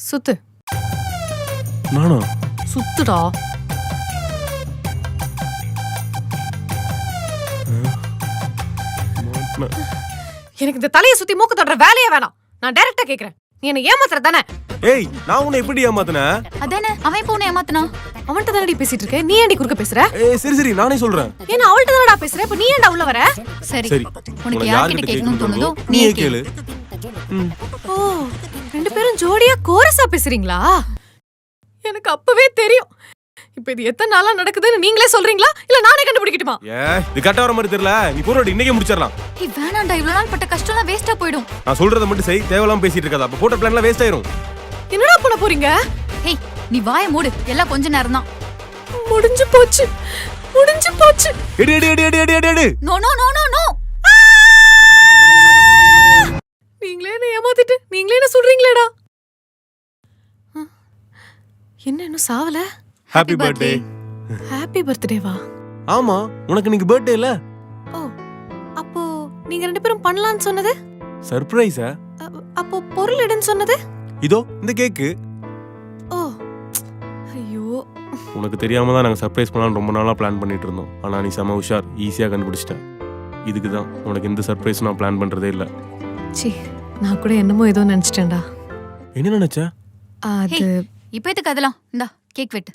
சுத்து. நானா? சுத்துடா. எனக்கு இந்த தலையை சுத்தி மூக்கு தொடுற வேலையே வேணாம். நான் டைரக்டா கேக்குறேன். நீ என்ன ஏமாத்துற தானே? ஏய், நான் உன்னை எப்படி ஏமாத்துனேன்? அதானே அவன் இப்போ உன்னை ஏமாத்துனா? அவன்கிட்ட தானடி பேசிட்டு இருக்க. நீ ஏன்டி குறுக்க பேசுற? ஏய் சரி சரி நானே சொல்றேன். ஏன்னா அவள்கிட்ட தானடா பேசுற. இப்ப நீ ஏன்டா உள்ள வர? சரி சரி உனக்கு யார்கிட்ட கேட்கணும்னு தோணுதோ நீயே கேளு. ஓ, ரெண்டு பேரும் ஜோடியா கோரஸா பேசுறீங்களா? எனக்கு அப்பவே தெரியும். இப்ப இது எத்தனை நாளா நடக்குதுன்னு நீங்களே சொல்றீங்களா இல்ல நானே கண்டுபிடிக்கட்டுமா? இது கட்ட வர மாதிரி தெரியல. நீ போறோட இன்னைக்கே முடிச்சிரலாம். ஏய் வேணாம்டா, இவ்வளவு நாள் பட்ட கஷ்டம்லாம் வேஸ்டா போய்டும். நான் சொல்றத மட்டும் செய். தேவலாம் பேசிட்டு இருக்காத. அப்ப போட்ட பிளான்லாம் வேஸ்ட் ஆயிரும். என்னடா பண்ண போறீங்க? ஏய் நீ வாயை மூடு. எல்லாம் கொஞ்ச நேரம் தான். முடிஞ்சு போச்சு. முடிஞ்சு போச்சு. எடி எடி எடி எடி எடி எடி. No no no no no. நீங்களே என்ன ஏமாத்திட்டு நீங்களே என்ன சொல்றீங்களேடா? என்ன இன்னும் சாவல? Happy birthday. ஹாப்பி பர்த்டேவா? ஆமா, உனக்கு இன்னைக்கு பர்த்டே இல்ல? ஓ, அப்போ நீங்க ரெண்டு பேரும் பண்ணலாம்னு சொன்னது? சர்ப்ரைஸா? அப்போ பொருள் எடுன்னு சொன்னது? இதோ இந்த கேக்கு. ஓ, ஐயோ. உனக்கு தெரியாம தான் நாங்க சர்ப்ரைஸ் பண்ணலாம்னு ரொம்ப நாளா பிளான் பண்ணிட்டு இருந்தோம். ஆனா நீ செம உஷார், ஈஸியா கண்டுபிடிச்சிட்ட. இதுக்கு தான் உனக்கு இந்த சர்ப்ரைஸ் நான் பிளான் பண்றதே இல்ல. சி, நான் கூட என்னமோ ஏதோ நினைச்சிட்டேன்டா. என்ன நினைச்ச? அது இப்போ எதுக்கு அதெல்லாம்? இந்தா கேக் வெட்டு.